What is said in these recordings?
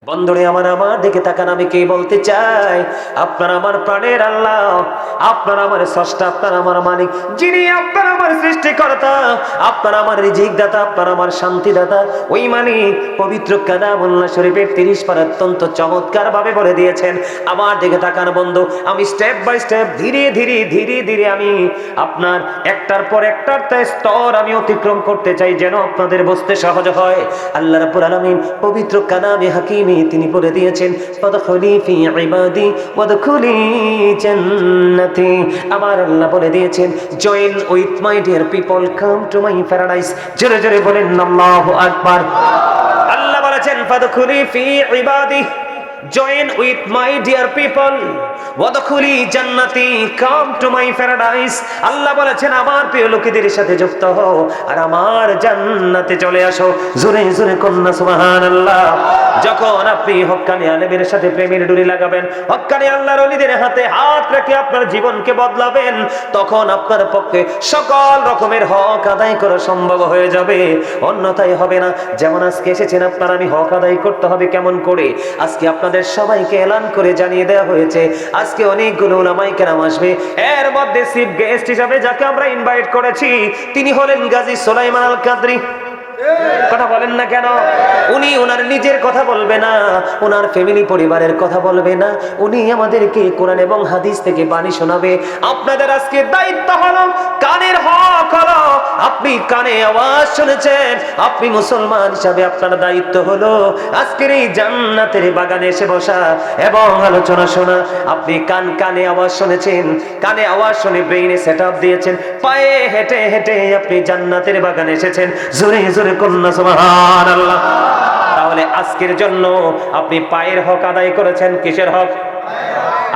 বন্ধুরে আমার দিকে তাকান, আমি কে বলতে চাই, আপনার আমার প্রাণের আল্লাহ, আপনার আমার স্রষ্টা, আপনার আমার মালিক, যিনি আপনার আমার সৃষ্টিকর্তা, আপনার আমার রিজিক দাতা, আপনার আমার শান্তি দাতা, ওই মালিক পবিত্র কালামুল্লাহ শরীফের 30 পারা অত্যন্ত চমৎকার ভাবে বলে দিয়েছেন। আমার দিকে তাকান বন্ধু, আমি স্টেপ বাই স্টেপ ধীরে ধীরে আমি আপনার একটার পর একটার স্তর আমি অতিক্রম করতে চাই, যেন আপনাদের বুঝতে সহজ হয়। আল্লাহ রাব্বুল আলামিন পবিত্র কালামে হাকিমে তিনি বলে দিয়েছেন, ফাদখুলি ফি ইবাদি ওয়াদখুলি জান্নাতি। আমার আল্লাহ বলে দিয়েছেন, join with my dear people, come to my paradise. জোরে জোরে বলেন আল্লাহু আকবার। আল্লাহ বলেছেন, ফাদখুলি ফি ইবাদি, join with my dear people, ওয়াদখুলি জান্নাতি, come to my paradise। আল্লাহ বলেছেন, আমার প্রিয় লোকেদের সাথে যুক্ত হও আর আমার জান্নাতে চলে আসো। জোরে জোরে কন্যা সুবহানাল্লাহ। যখন আপনি হক্কানি আলেমের সাথে প্রেমের ডুরি লাগাবেন, হক্কানি আল্লাহর ওলিদের হাতে হাত রেখে আপনার জীবনকে বদলাবেন, তখন আপনার পক্ষে সকল রকমের হক আদায় করা সম্ভব হয়ে যাবে, অন্যথায় হবে না। যেমন আজকে এসেছেন আপনার, আমি হক আদায় করতে হবে কেমন করে, আজকে আপনাদের সবাইকে এলান করে জানিয়ে দেওয়া হয়েছে। আজকে অনেকগুলো উলামায়ে কেরাম আসবে, এর মধ্যে চিফ গেস্ট হিসাবে যাকে আমরা ইনভাইট করেছি তিনি হলেন গাজী সুলাইমান আল কাদরি। কথা বলেন না কেন? উনি ওনার নিজের কথা বলবে না, ওনার ফ্যামিলি পরিবারের কথা বলবে না, উনি আমাদেরকে কোরআন এবং হাদিস থেকে বাণী শোনাবে। আপনাদের আজকে দায়িত্ব হলো, কানের হক হলো, আপনি কানে আওয়াজ শুনেছেন, আপনি মুসলমান হিসাবে আপনার দায়িত্ব হলো আজকের এই জান্নাতের বাগানে এসে বসা এবং আলোচনা শোনা। আপনি কানে আওয়াজ শুনেছেন, কানে আওয়াজ শুনে ব্রেইনে সেটআপ দিয়েছেন, পায়ে হেঁটে হেঁটে আপনি জান্নাতের বাগানে এসেছেন। জোরে জোরে কন্যা সুবহানাল্লাহ। তাহলে আজকের জন্য আপনি পায়ের হক আদায় করেছেন, কিসের হক?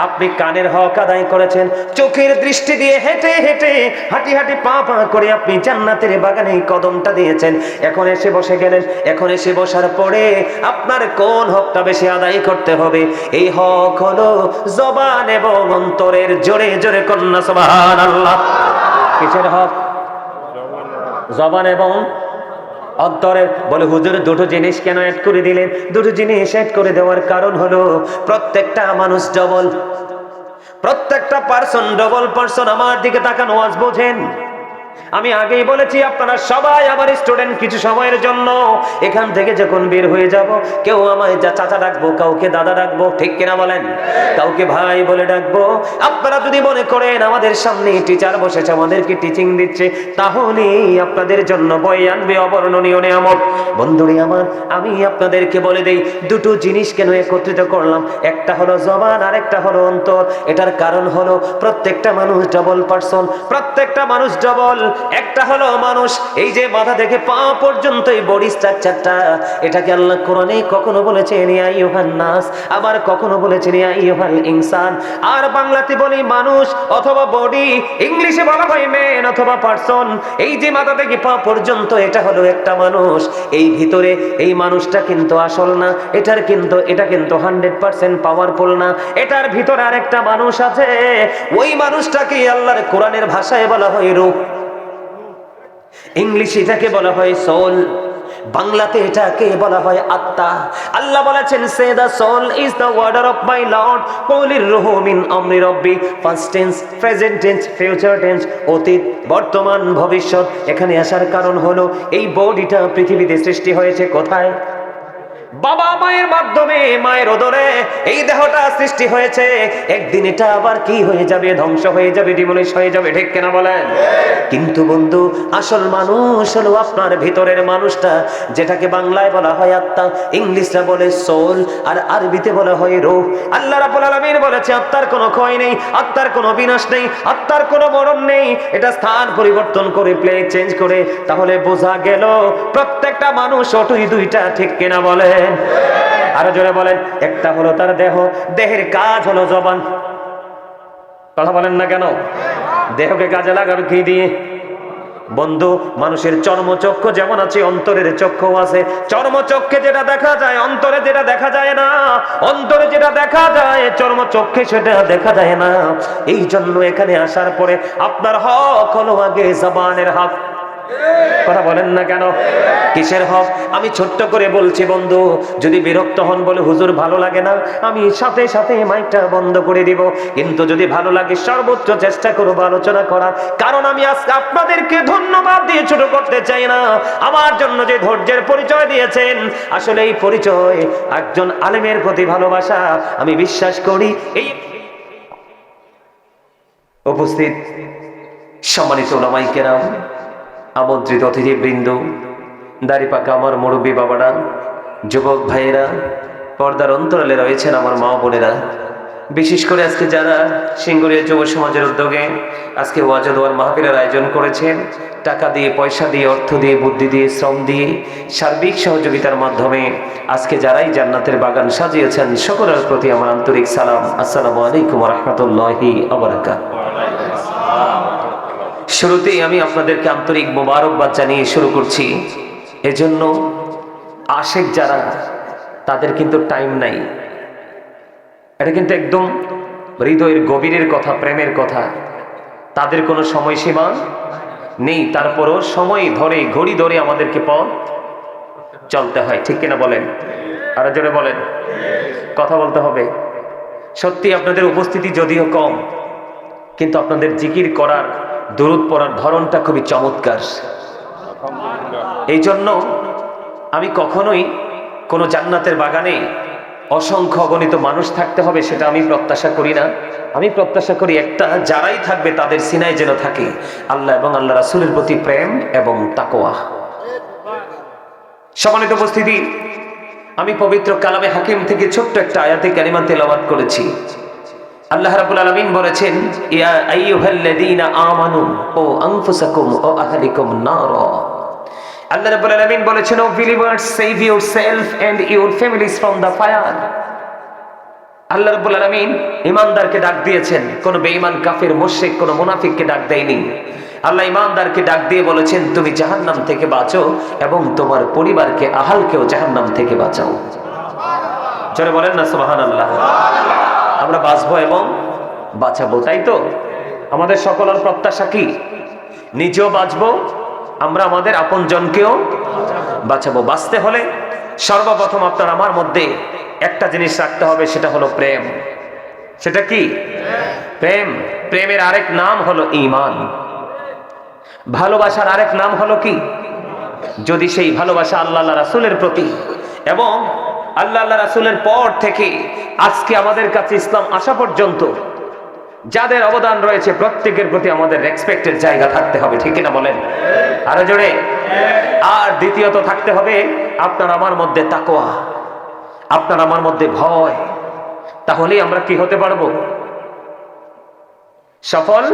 আপনি কানের হক আদায় করেছেন, চোখের দৃষ্টি দিয়ে হেঁটে হেঁটে হাঁটি পা করে আপনি জান্নাতের বাগানে কদমটা দিয়েছেন। এখন এসে বসে গেলেন, এখন এসে বসার পরে আপনার কোন হকটা বেশি আদায় করতে হবে? এই হক হলো জবান এবং অন্তরের। জোরে জোরে কন্যা সুবহানাল্লাহ। কিসের হক? জবান এবং অন্তরের। বলে হুজুর দুটো জিনিস কেন অ্যাড করে দিলেন? দুটো জিনিস অ্যাড করে দেওয়ার কারণ হলো প্রত্যেকটা মানুষ ডবল, প্রত্যেকটা ডবল পারসন। আমার দিকে তাকান, ওয়াজ বোঝেন। আমি আগেই বলেছি, আপনারা সবাই আমার স্টুডেন্ট। কিছু সময়ের জন্য এখান থেকে যখন বের হয়ে যাব, কেউ আমায় চাচা ডাকবো, কাউকে দাদা ডাকবো, ঠিক কিনা বলেন? কাউকে ভাই বলে ডাকবো। আপনারা যদি মনে করেন আমাদের সামনে টিচার বসেছে, আমাদেরকে টিচিং দিচ্ছে, তাহলে আপনাদের জন্য বই আনবে অবর্ণনীয় নিয়ামত। বন্ধুরে আমার, আমি আপনাদেরকে বলে দেই, দুটো জিনিস কেন একত্রিত করলাম। একটা হলো জবান আর একটা হলো অন্তর। এটার কারণ হলো প্রত্যেকটা মানুষ ডবল পারসন, প্রত্যেকটা মানুষ ডবল। একটা হলো মানুষ, এই যে মাথা থেকে পা পর্যন্ত এই বডি স্ট্রাকচারটা, এটাকে আল্লাহ কোরআনে কখনো বলেছেন ইয়া আইয়ুহান নাস, আবার কখনো বলেছেন ইয়া আইয়ুহাল ইনসান। আর বাংলাতে বলি মানুষ অথবা বডি, ইংলিশে বলা হয় ম্যান অথবা পারসন। এই যে মাথা থেকে পা পর্যন্ত, এটা হলো একটা মানুষ। এই ভিতরে এই মানুষটা কিন্তু আসল না, এটা কিন্তু 100% পাওয়ারফুল না। এটার ভিতরে আরেকটা মানুষ আছে, ওই মানুষটাকে আল্লাহর কোরআনের ভাষায় বলা হয় রূহ, ইংলিশে এটাকে বলা হয় সোল, বাংলাতে এটাকে বলা হয় আত্মা। আল্লাহ বলেছেন, say the soul is the order of my lord, কুলির রূহু মিন আমরি রব্বি। First tense, present tense, future tense, অতীত, বর্তমান, ভবিষ্যৎ। এখানে আসার কারণ হলো এই বডিটা পৃথিবীতে সৃষ্টি হয়েছে কোথায়? বাবা মায়ের মাধ্যমে, মায়ের উদরে এই দেহটা সৃষ্টি হয়েছে। একদিন এটা আবার কি হয়ে যাবে? ধ্বংস হয়ে যাবে, ডিমোলিশ হয়ে যাবে, ঠিক কিনা বলেন? কিন্তু বন্ধু, আসল মানুষ হলো আপনার ভিতরের মানুষটা, যেটাকে বাংলায় বলা হয় আত্মা, ইংলিশরা বলে সোল, আর আরবিতে বলা হয় রূহ। আল্লাহ রাব্বুল আলামিন বলেছে, আত্মার কোনো ক্ষয় নেই, আত্মার কোনো বিনাশ নেই, আত্মার কোনো মরণ নেই। এটা স্থান পরিবর্তন করে, প্লেস চেঞ্জ করে। তাহলে বোঝা গেল প্রত্যেকটা মানুষ অটুই দুইটা, ঠিক কিনা বলেন? আরো জোরে বলেন। একটা হলো তার দেহ, দেহের কাজ হলো জবান। কথা বলেন না কেন? দেহকে কাজে লাগাবে কি দিয়ে? বন্ধু, মানুষের চর্মচক্ষু যেমন আছে, অন্তরের চক্ষু আছে। চর্মচক্ষে যেটা দেখা যায়, অন্তরে যেটা দেখা যায় না। অন্তরে যেটা দেখা যায়, চর্মচক্ষে সেটা দেখা যায় না। এই জন্য এখানে আসার পরে আপনার হক হলো আগে জবানের হক। কথা বলেন না কেন? কিসের হক? আমি ছোট্ট করে বলছি বন্ধু, যদি বিরক্ত হন বলে হুজুর ভালো লাগে না, আমি সাথে সাথে মাইকটা বন্ধ করে দিব। কিন্তু যদি ভালো লাগে সর্বোচ্চ চেষ্টা করব আলোচনা করার, কারণ আমি আজকে আপনাদেরকে ধন্যবাদ দিয়ে ছোট করতে চাই না। আমার জন্য যে ধৈর্যের পরিচয় দিয়েছেন, আসলে এই পরিচয় একজন আলেমের প্রতি ভালোবাসা। আমি বিশ্বাস করি এই উপস্থিত সম্মানিত ওলামায়ে কেরাম, আমন্ত্রিত অতিথিবৃন্দ, দাড়ি পাকা আমার মুরব্বী বাবারা, যুবক ভাইয়েরা, পর্দার অন্তরালে রয়েছেন আমার মা বোনেরা, বিশেষ করে আজকে যারা সিঙ্গুরিয়া যুব সমাজের উদ্যোগে আজকে ওয়াজ ও দোয়ার মাহফিলের আয়োজন করেছেন, টাকা দিয়ে, পয়সা দিয়ে, অর্থ দিয়ে, বুদ্ধি দিয়ে, শ্রম দিয়ে, সার্বিক সহযোগিতার মাধ্যমে আজকে যারাই জান্নাতের বাগান সাজিয়েছেন, সকলের প্রতি আমার আন্তরিক সালাম। আসসালামু আলাইকুম ওয়া রাহমাতুল্লাহি ওয়া বারাকাতুহু। শুরুতেই আমি আপনাদেরকে আন্তরিক মোবারকবাদ জানিয়ে শুরু করছি। এজন্য আশেক যারা, তাদের কিন্তু টাইম নাই। এটা কিন্তু একদম হৃদয়ের গভীরের কথা, প্রেমের কথা। তাদের কোনো সময়সীমা নেই, তারপরও সময় ধরে, ঘড়ি ধরে আমাদেরকে পথ চলতে হয়, ঠিক কিনা বলেন? আরো জোরে বলেন। কথা বলতে হবে। সত্যি আপনাদের উপস্থিতি যদিও কম, কিন্তু আপনাদের জিকির করার, দরুদ পড়ার ধরনটা খুবই চমৎকার। এই জন্য আমি কখনোই কোনো জান্নাতের বাগানে অসংখ্য অগণিত মানুষ থাকতে হবে সেটা আমি প্রত্যাশা করি না। আমি প্রত্যাশা করি একটা, যারাই থাকবে তাদের সিনায় যেন থাকে আল্লাহ এবং আল্লাহ রাসূলের প্রতি প্রেম এবং তাকওয়া। সম্মানিত উপস্থিতি, আমি পবিত্র কালামে হাকিম থেকে ছোট্ট একটা আয়াতে কারিমা তেলাওয়াত করেছি। আল্লাহ রাব্বুল আলামিন বলেছেন, ইয়া আইয়ুহাল্লাযীনা আমানু ও আনফুসাকুম ও আহলিকুম নারা। আল্লাহ রাব্বুল আলামিন বলেছেন, O believers, save yourself and your families from the fire. আল্লাহ রাব্বুল আলামিন ঈমানদারকে ডাক দিয়েছেন, কোন বেঈমান, কাফির, মুশরিক, কোন মুনাফিককে ডাক দেয়নি। আল্লাহ ঈমানদারকে ডাক দিয়ে বলেছেন, তুমি জাহান্নাম থেকে বাঁচো এবং তোমার পরিবারকে, আহালকেও জাহান্নাম থেকে বাঁচাও। জোরে বলেন না সুবহানাল্লাহ। আমরা বাঁচবো এবং বাঁচাবো, তাই তো? আমাদের সকলের প্রত্যাশা কি? নিজেও বাঁচবো, আমরা আমাদের আপনজনকেও বাঁচাবো। বাঁচতে হলে সর্বপ্রথম আপনার আমার মধ্যে একটা জিনিস রাখতে হবে, সেটা হলো প্রেম। সেটা কি? প্রেম। প্রেমের আরেক নাম হলো ঈমান। ভালোবাসার আরেক নাম হলো কি? যদি সেই ভালোবাসা আল্লাহ রাসূলের প্রতি এবং আল্লাহ রাসূলের পর থেকে আজকে আমাদের কাছে ইসলাম আসা পর্যন্ত যাদের অবদান রয়েছে, প্রত্যেকের প্রতি আমাদের রেসপেক্টের জায়গা থাকতে হবে, ঠিক কিনা বলেন? আরো জোরে। আর দ্বিতীয়ত থাকতে হবে আপনার আমার মধ্যে তাকওয়া, আপনার আমার মধ্যে ভয়। তাহলেই আমরা কি হতে পারবো? সফল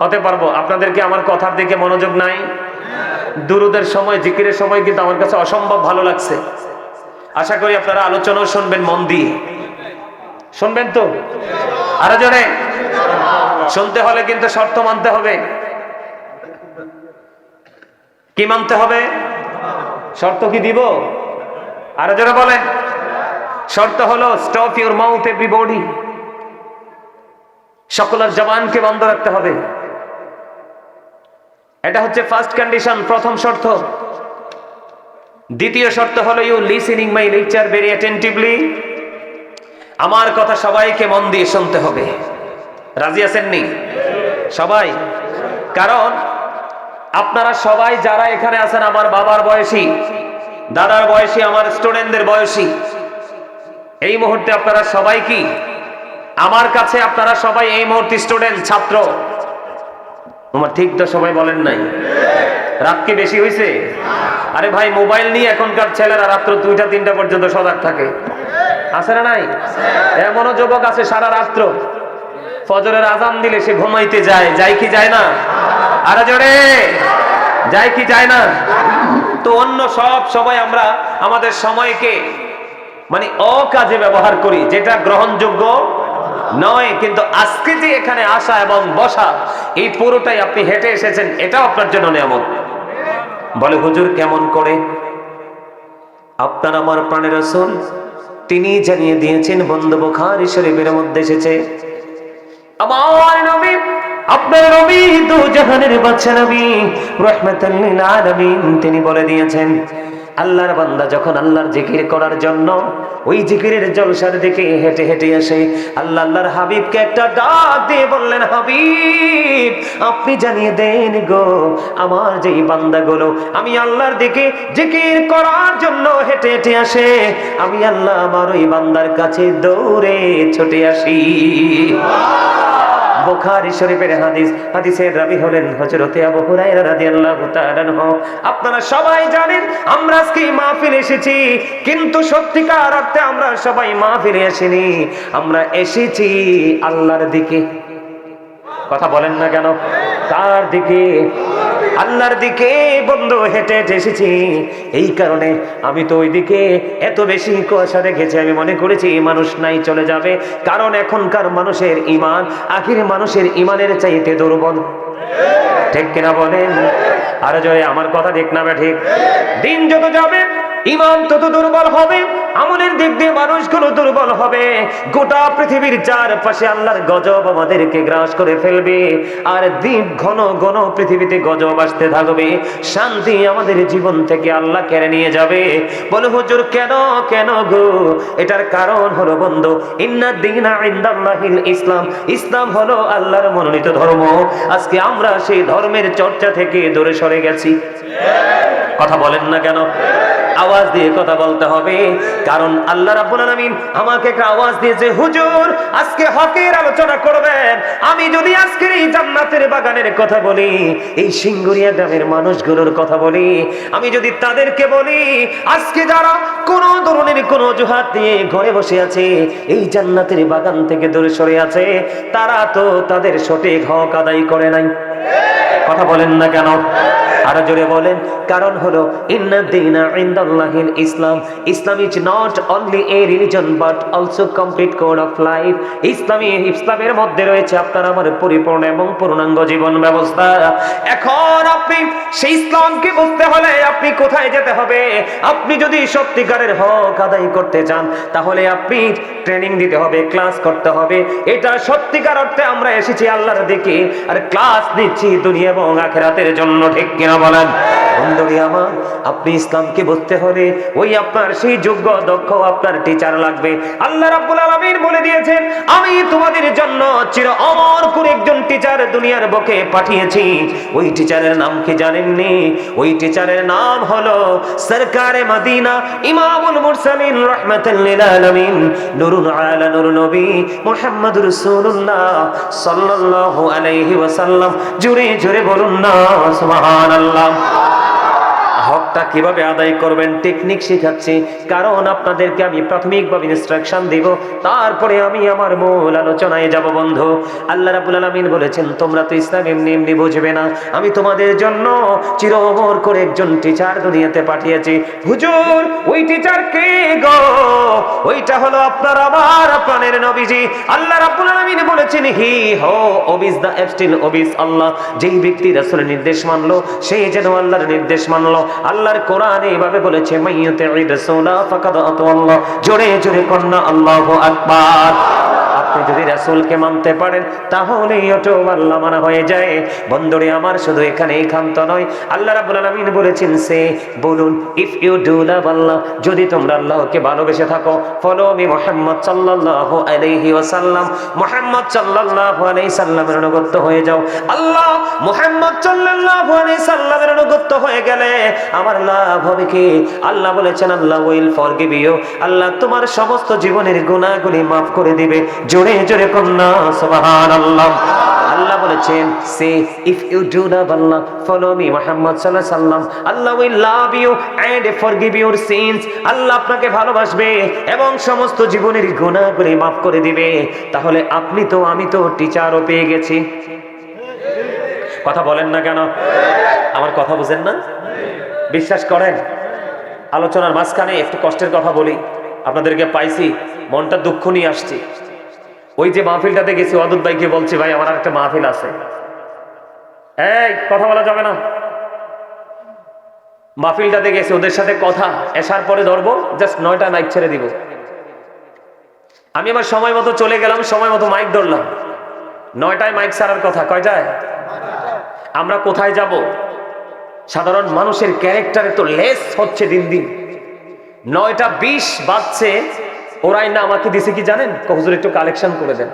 হতে পারবো। আপনাদেরকে আমার কথার দিকে মনোযোগ নাই? দুরুদের সময়, জিকিরের সময় কিন্তু আমার কাছে অসম্ভব ভালো লাগছে। আশা করি আপনারা আলোচনাও শুনবেন মন দিয়ে। শুনবেন তো? আরো জোরে। শুনতে হলে কিন্তু শর্ত মানতে হবে। কি মানতে হবে? শর্ত কি দিব? আরো জোরে বলেন। শর্ত হলো, স্টপ ইউর মাউথ এভরিবডি। সকলের জবানকে বন্ধ রাখতে হবে। এটা হচ্ছে ফার্স্ট কন্ডিশন, প্রথম শর্ত। দ্বিতীয় শর্ত হলো, you listening my lecture very attentively. আমার কথা সবাইকে মন দিয়ে শুনতে হবে। রাজি আছেন নি সবাই? কারণ আপনারা সবাই যারা এখানে আছেন, আমার বাবার বয়সী, দাদার বয়সী, আমার স্টুডেন্টদের বয়সী। এই মুহূর্তে আপনারা সবাই কি আমার কাছে? আপনারা সবাই এই মুহূর্তে স্টুডেন্ট, ছাত্র। তোমার ঠিক তো সবাই বলেন নাই? রাত কি বেশি হয়েছে? আরে ভাই, মোবাইল নিয়ে এখনকার ছেলেরা রাত্র 2টা 3টা পর্যন্ত সজাগ থাকে। আছে না নাই? এমনও যুবক আছে সারা রাত্র ফজরের আজান দিলে সে ঘুমাইতে যায়। যায় কি যায় না? আরে জোরে, যায় কি যায় না? তো অন্য সব সময় আমরা আমাদের সময়কে মানে অকাজে ব্যবহার করি, যেটা গ্রহণযোগ্য নয়। কিন্তু আজকে যে এখানে আসা এবং বসা, এই পুরোটাই আপনি হেঁটে এসেছেন, এটাও আপনার জন্য নিয়ামত। বলে হুজুর কেমন করে? আপনার আমার প্রাণের রাসূল তিনি জানিয়ে দিয়েছেন, বন্ধু বুখারী শরীফের মধ্যে এসেছে, আমার নবী আপনার নবী দু জাহানের বাদশা নবী রাহমাতাল লিল আলামিন তিনি বলে দিয়েছেন, আল্লাহর বান্দা যখন আল্লাহর জিকির করার জন্য ওই জিকিরের জলসার দিকে হেঁটে হেঁটে আসে, আল্লাহর হাবিবকে একটা ডাক দিয়ে বললেন, হাবিব আপনি জানিয়ে দেন গো আমার যেই বান্দাগুলো আমি আল্লাহর দিকে জিকির করার জন্য হেঁটে হেঁটে আসে, আমি আল্লাহ আমার ওই বান্দার কাছে দৌড়ে ছুটে আসি। বুখারী শরীফের হাদিস, হাদিসের রাবী হলেন হযরত আবু হুরায়রা রাদিয়াল্লাহু তাআলা আনহু। আপনারা সবাই জানেন আমরা আজকে মাহফিলে এসেছি, কিন্তু সত্যিকার অর্থে আমরা সবাই মাহফিলে আসিনি, আমরা এসেছি আল্লাহর দিকে। কথা বলেন না কেন? কার দিকে? আল্লাহর দিকে বন্ধু, হেঁটে হেঁটে এসেছি। এই কারণে আমি তো ওই দিকে এত বেশি কুয়াশা দেখেছি, আমি মনে করেছি মানুষ নাই, চলে যাবে। কারণ এখনকার মানুষের ঈমান আগের মানুষের ঈমানের চাইতে দুর্বল। ঠিক কিনা বলেন? আর জয় আমার কথা ঠিক না ঠিক? দিন যত যাবে ঈমান তত দুর্বল হবে, আমলের দিক দিয়ে মানুষগুলো দুর্বল হবে। গোটা পৃথিবীর চারপাশে আল্লাহর গজব আমাদেরকে গ্রাস করে ফেলবে, আর দিন ঘন ঘন পৃথিবীতে গজব আসতে থাকবে, শান্তি আমাদের জীবন থেকে আল্লাহ কেড়ে নিয়ে যাবে। বলে হুজুর কেন কেন গো? এটার কারণ হলো বন্ধু, ইন্না দীনা ইনদাল্লাহিল ইসলাম, ইসলাম হলো আল্লাহর মনোনীত ধর্ম। আজকে আমরা সেই ধর্মের চর্চা থেকে দূরে সরে গেছি। কথা বলেন না কেন? আওয়াজ দিয়ে কথা বলতে হবে, কারণ আল্লাহ রাব্বুল আলামিন আমাকে একটা আওয়াজ দিয়েছে, হুজুর আজকে হকের আলোচনা করবেন। আমি যদি আজকের এই জান্নাতের বাগানের কথা বলি, এই সিঙ্গুরিয়া গ্রামের মানুষগুলোর কথা বলি, আমি যদি তাদেরকে বলি আজকে যারা কোন ধরনের কোন অজুহাত নিয়ে ঘরে বসে আছে, এই জান্নাতের বাগান থেকে দূরে সরে আছে, তারা তো তাদের সঠিক হক আদায় করে নাই। কথা বলেন না কেন? আরো জোরে বলেন। কারণ হলো ইন্না দীনা ইনদাল্লাহিল ইসলাম, Islam is not only a religion but also complete code of life. ইসলামের মধ্যে রয়েছে আপনার আমার পরিপূর্ণ এবং পূর্ণাঙ্গ জীবন ব্যবস্থা। এখন আপনি সেই ইসলামকে বুঝতে হলে আপনি কোথায় যেতে হবে? আপনি যদি সত্যিকারের হক আদায় করতে চান, তাহলে আপনি ট্রেনিং দিতে হবে, ক্লাস করতে হবে। এটা সত্যিকার অর্থে আমরা এসেছি আল্লাহর দিকে, আর ক্লাস নিচ্ছি দুনিয়া এবং আখিরাতের জন্য। ঠিক কিনা বলেন? বন্ধুরি আমার, আপনি ইসলামকে বুঝতে হলে ওই আপনার সেই যোগ্য দক্ষ আপনার টিচার লাগবে। আল্লাহ রাব্বুল আলামিন বলে দিয়েছেন, আমি তোমাদের জন্য চির অমর করে একজন টিচার দুনিয়ার বুকে পাঠিয়েছি। ওই টিচারের নাম কি জানেননি? ওই টিচারের নাম হলো সরকারে মদিনা, ইমামুল মুরসালিন, রাহমাতাল লিল আলামিন, নূরুন আলা নূর নবী মুহাম্মদুর রাসূলুল্লাহ সাল্লাল্লাহু আলাইহি ওয়াসাল্লাম। জোরে জোরে বলুন না সুবহানাল্লাহ। হকটা কিভাবে আদায় করবেন টেকনিক শেখাচ্ছি, কারণ আপনাদেরকে আমি প্রাথমিকভাবে ইনস্ট্রাকশন দিব, তারপরে আমি আমার মূল আলোচনায় যাব। বন্ধু, আল্লাহ রাব্বুল আলামিন বলেছেন, তোমরা তো ইসলাম এমনি এমনি বুঝবে না, আমি তোমাদের জন্য চির অমর করে একজন টিচার দুনিয়াতে পাঠিয়েছি। হুজুর ওই টিচার কে গো? ওইটা হলো আপনার আমার প্রাণের নবীজি। আল্লাহ রাব্বুল আলামিন বলেছেন, হি হো ওবিস দা এবস্টিল ওবিস আল্লাহ। যেই ব্যক্তি রাসূলের নির্দেশ মানলো, সেই যেন আল্লাহর নির্দেশ মানলো। আল্লাহর কোরআনে এইভাবে বলেছে, মাইয়ুতি'র রাসূলা ফাকাদ আতাআল্লাহ। জোরে জোরে কন্না আল্লাহু আকবার। আপনি যদি রাসূলকে মানতে পারেন, তাহলেই ওটা আল্লাহ মানা হয়ে যায়। বন্ধুরে আমার, শুধু এখানেই ক্ষান্ত নয়, আল্লাহ রাব্বুল আলামিন বলেছেন, সে বলুন, ইফ ইউ ডু লাভ আল্লাহ, যদি তোমরা আল্লাহকে ভালোবেসে থাকো, ফলো মি মুহাম্মদ সাল্লাল্লাহু আলাইহি ওয়াসাল্লাম, মুহাম্মদ সাল্লাল্লাহু আলাইহি সাল্লামের অনুগত হয়ে যাও। আল্লাহ মুহাম্মদ সাল্লাল্লাহু আলাইহি সাল্লামের অনুগত হয়ে গেলে আমার লাভ হবে কি? আল্লাহ বলেছেন, আল্লাহ উইল ফরগিভ ইউ, আল্লাহ তোমার সমস্ত জীবনের গুনাহগুলি maaf করে দিবে। জোরে জোরে কন্না সুবহানাল্লাহ। আল্লাহ বলেছেন, say if you do love Allah, follow me Muhammad সাল্লাল্লাহু আলাইহি সাল্লাম, Allah will love you and forgive your sins. আল্লাহ আপনাকে ভালোবাসবে এবং সমস্ত জীবনের গুনাহগুলি maaf করে দিবে। তাহলে আপনি তো আমি তো টিচারও পেয়ে গেছি। কথা বলেন না কেন? আমার কথা বুঝেন না? বিশ্বাস করেন, আলোচনার মাঝখানে একটু কষ্টের কথা বলি। আপনাদেরকে পাইছি, মনটা দুঃখ নিয়ে আসছি। ওই যে মাহফিলটাতে গেছি, ওয়াদুদ ভাইকে বলছি, ভাই আমার একটা মাহফিল আছে, এই কথা বলা যাবে না। মাহফিলটাতে গেছি, ওদের সাথে কথা এসার পরে ধরবো, জাস্ট 9টা মাইক ছেড়ে দিব। আমি আমার সময় মতো চলে গেলাম, সময় মতো মাইক ধরলাম। 9টায় মাইক ছাড়ার কথা, কয়টায়? আমরা কোথায় যাব? সাধারণ মানুষের ক্যারেক্টারে তো লেস হচ্ছে দিন দিন। 9:20 বাজছে, ওরাই না আমাকে দিছে কি জানেন? হুজুর একটু কালেকশন করে দেন।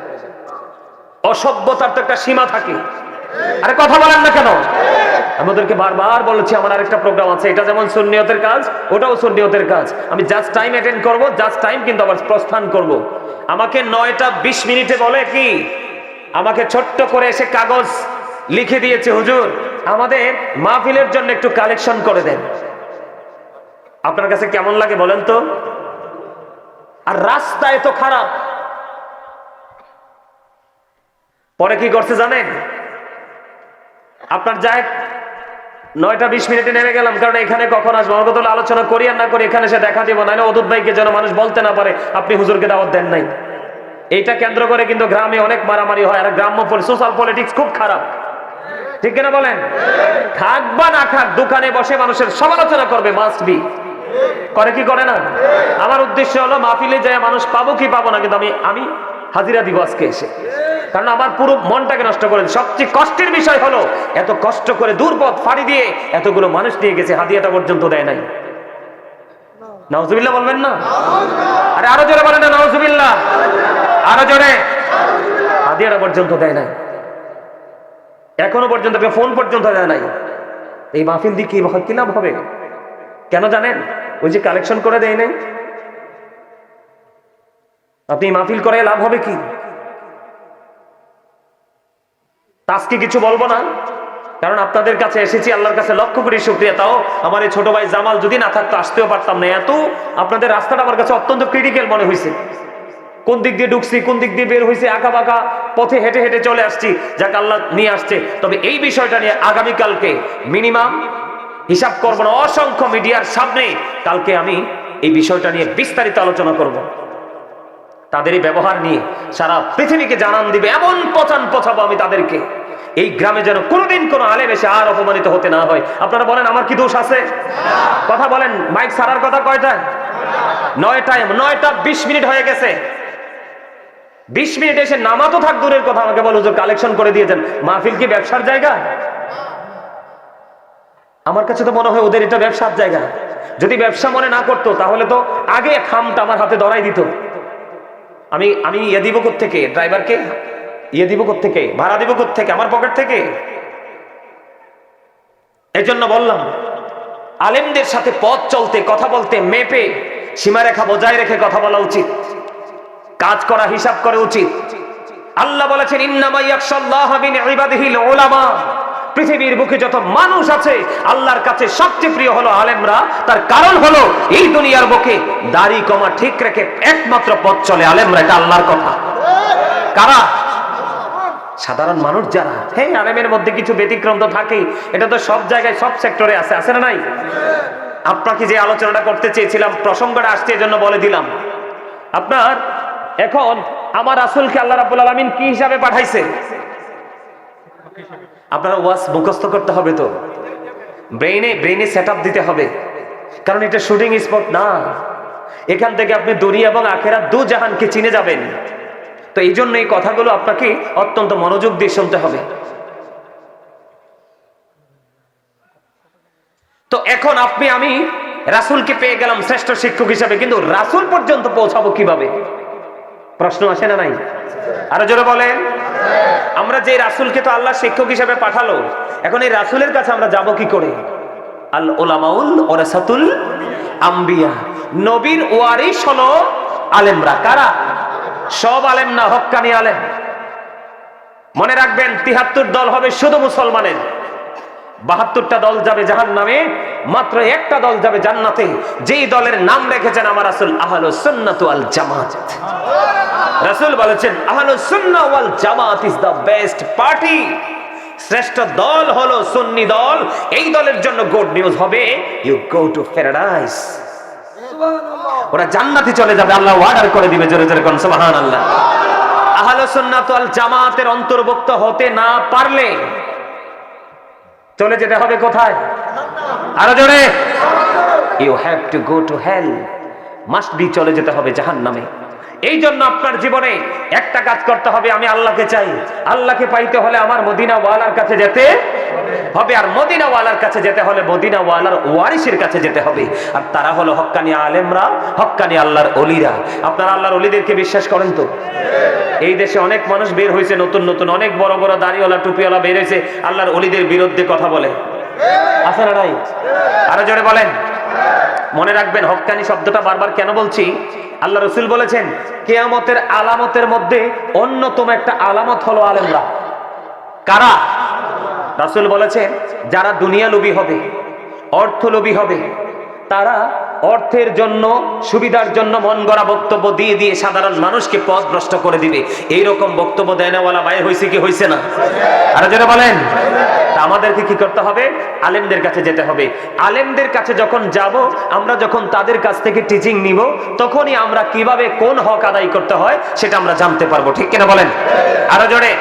অসভ্যতার তো একটা সীমা থাকে। আরে কথা বলেন না কেন? আমাদেরকে বারবার বলেছি আমার আরেকটা প্রোগ্রাম আছে, এটা যেমন সুন্নিয়তের কাজ, ওটাও সুন্নিয়তের কাজ। আমি জাস্ট টাইম অ্যাটেন্ড করব, জাস্ট টাইম কিন্তু আবার প্রস্থান করব। আমাকে 9:20 বলে কি, আমাকে ছোট্ট করে এসে কাগজ লিখে দিয়েছে, হুজুর আমাদের মাহফিলের জন্য একটু কালেকশন করে দেন। আপনার কাছে কেমন লাগে বলেন তো? আর রাস্তা এত খারাপ। পরে কি করছে জানেন? আপনার যাই 9:20 নেমে গেলাম, কারণ এখানে কখন আসবো আমার কথা আলোচনা করি আর না করি, এখানে সে দেখা দিব, নাহলে অদূত ভাইকে যেন মানুষ বলতে না পারে আপনি হুজুরকে দাওয়াত দেন নাই। এইটা কেন্দ্র করে কিন্তু গ্রামে অনেক মারামারি হয়, আর গ্রাম্য সোশ্যাল পলিটিক্স খুব খারাপ, ঠিক কিনা বলেন? খাক বা না খাক, দোকানে বসে মানুষের সমালোচনা করবে, মাস্ট বি। করে কি করে না? আমার উদ্দেশ্য হলো মাহফিলে যায় মানুষ পাবো কি পাবো না, কিন্তু আমি হাজিরা দিব আজকে এসে, কারণ আমার পুরো মনটাকে নষ্ট করে। সবচেয়ে কষ্টের বিষয় হলো এত কষ্ট করে দূরপথ ফাড়ি দিয়ে এতগুলো মানুষ নিয়ে গেছে, হাদিয়াটা পর্যন্ত দেয় নাই। নাউজুবিল্লাহ বলবেন না? আরে আরো জোরে বলেন না নাউজুবিল্লাহ, আরো জোরে। হাদিয়াটা পর্যন্ত দেয় নাই, এখনো পর্যন্ত ফোন পর্যন্ত দেয় নাই। এই মাহফিল দিয়ে কি লাভ হবে? কেন জানেন? ওই যে কালেকশন করে দেয় নাই। আপনি মাহফিল করে লাভ হবে কি? আজকে কিছু বলবো না, কারণ আপনাদের কাছে এসেছি, আল্লাহর কাছে লক্ষ কোটি শুকরিয়া। তাও আমার এই ছোট ভাই জামাল যদি না থাকতো আসতেও পারতাম না। এত আপনাদের রাস্তাটা আমার কাছে অত্যন্ত ক্রিটিক্যাল মনে হয়েছে। কোন দিক দিয়ে ঢুকছি, কোন দিক দিয়ে বের হয়েছে, আঁকা বাঁকা পথে হেঁটে হেঁটে চলে আসছি, যাকে আল্লাহ নিয়ে আসছে। তবে এই বিষয়টা নিয়ে আগামীকালকে মিনিমাম হিসাব করবো না, অসংখ্য মিডিয়ার সামনে কালকে আমি এই বিষয়টা নিয়ে বিস্তারিত আলোচনা করব। তাদেরই ব্যবহার নিয়ে সারা পৃথিবীকে জানান দিবে, এমন পচাবো আমি তাদেরকে। এই গ্রামে যেন কোনোদিন কোনো আলেম এসে আর অপমানিত হতে না হয়। আপনারা বলেন আমার কি দোষ আছে? কথা বলেন। মাইক ছাড়ার কথা কয়টায়? 9:20 হয়ে গেছে। 20 মিনিট এসে নামাতো থাক দূরের কথা, আমাকে বলো হুজুর কালেকশন করে দিয়েছেন। মাহফিল কি ব্যবসার জায়গা? আমার কাছে তো মনে হয় ওদের এটা ব্যবসার জায়গা। যদি ব্যবসা মনে না করতো তাহলে তো আগে খামটা আমার হাতে ধরাই দিত। আমি ইয়ে দিব কোত্থেকে? ড্রাইভারকে ইয়ে দিব কোত্থেকে? ভাড়া দিব কোত্থেকে? আমার পকেট থেকে। এই জন্য বললাম আলেমদের সাথে পথ চলতে, কথা বলতে মেপে সীমারেখা বজায় রেখে কথা বলা উচিত, কাজ করা হিসাব করে উচিত। আল্লাহ বলেছেন ইন্নামা ইয়াখশাল্লাহা মিন ইবাদিহিল উলামা। পৃথিবীর বুকে যত মানুষ আছে আল্লাহর কাছে সবচেয়ে প্রিয় হলো আলেমরা। তার কারণ হলো এই দুনিয়ার বুকে দাড়ি কমা ঠিক রেখে একমাত্র পথ চলে আলেমরা। এটা আল্লাহর কথা। কারা? সাধারণ মানুষ যারা। হ্যাঁ, আলেমের মধ্যে কিছু ব্যতিক্রম তো থাকেই, এটা তো সব জায়গায় সব সেক্টরে আছে, আছে না নাই? আপনাকে যে আলোচনাটা করতে চেয়েছিলাম, প্রসঙ্গটা আসছে এজন্য বলে দিলাম। আপনার এখন আমার রাসূলকে আল্লাহ রাব্বুল আলামিন কি হিসাবে পাঠাইছে? আপনার ওয়াজ মুখস্থ করতে হবে, তো ব্রেইনে সেটআপ দিতে হবে, কারণ এটা শুটিং স্পট না। এখান থেকে আপনি দুনিয়া এবং আখিরাত দু জাহানকে চিনে যাবেন। তো এই জন্য এই কথাগুলো আপনাকে অত্যন্ত মনোযোগ দিয়ে শুনতে হবে। তো এখন আমি রাসূলকে পেয়ে গেলাম শ্রেষ্ঠ শিক্ষক হিসাবে, কিন্তু রাসূল পর্যন্ত পৌঁছাবো কিভাবে? প্রশ্ন আসে না নাই? আরো জোরে বলেন। আমরা যে রাসূলকে তো আল্লাহ শিক্ষক হিসেবে পাঠালো, এখন এই রাসূলের কাছে আমরা যাব কি করে? আল উলামাউল ওয়ারাসাতুল আম্বিয়া। নবীর ওয়ারিস হলো আলেমরা। কারা? সব আলেম না, হক্কানি আলেম। মনে রাখবেন ৭৩ দল হবে শুধু মুসলমানের, ৭২টা দল যাবে জাহান্নামে, মাত্র একটা দল যাবে জান্নাতে। যেই দলের নাম রেখেছেন আমার রাসূল আহলুস সুন্নাহ ওয়াল জামাত। রাসূল বলেছেন আহলুস সুন্নাহ ওয়াল জামাত ইজ দ্য বেস্ট পার্টি। শ্রেষ্ঠ দল হলো সুন্নি দল। এই দলের জন্য গুড নিউজ হবে, ইউ গো টু প্যারাডাইস। ওরা জান্নাতে চলে যাবে, আল্লাহ ওয়ার্ডার করে দিবে। জোরে জোরে কোন সুবহানাল্লাহ। আহলুস সুন্নাহ ওয়াল জামাতের অন্তর্ভুক্ত হতে না পারলে চলে যেতে হবে কোথায়? আরো জোরে। You have to go to hell. Must be চলে যেতে হবে জাহান্নামে। এই জন্য আপনার জীবনে একটা কাজ করতে হবে, আমি আল্লাহকে চাই, আল্লাহকে পাইতে হলে আমার মদিনা ওয়ালার কাছে যেতে হবে, আর মদিনা ওয়ালার কাছে যেতে হলে মদিনা ওয়ালার ওয়ারিসের কাছে যেতে হবে, আর তারা হলো হক্কানি আলেমরা, হক্কানি আল্লাহর ওলিরা। আপনারা আল্লাহর ওলিদেরকে বিশ্বাস করেন তো? এই দেশে অনেক মানুষ বের হয়েছে, নতুন নতুন অনেক বড় বড় দাড়িওয়ালা টুপিওয়ালা বের হয়েছে, আল্লাহর ওলিদের বিরুদ্ধে কথা বলে, আছে না নাই? আরো জোরে বলেন। মনে রাখবেন, হক্কানি শব্দটা বারবার কেন বলছি? আল্লাহ রাসূল বলেছেন কিয়ামতের আলামতের মধ্যে অন্যতম একটা আলামত হলো আলেমরা। কারা? রাসূল বলেছেন যারা দুনিয়া লোভী হবে, অর্থ লোভী হবে, তারা অর্থের জন্য, সুবিধার জন্য মন গড়া বক্তব্য দিয়ে দিয়ে সাধারণ মানুষকে পথভ্রষ্ট করে দিবে। এইরকম বক্তব্য দেয়নাওয়ালা বাইর হয়েছে কি হয়েছে না? আর যারা বলেন, তা আমাদেরকে কি করতে হবে? আলেমদের কাছে যেতে হবে। আলেমদের কাছে যখন যাব, আমরা যখন তাদের কাছ থেকে টিচিং নিব, তখনই আমরা কিভাবে কোন হক আদায় করতে হয় সেটা আমরা জানতে পারবো। ঠিক কিনা বলেন? আরো জোরে।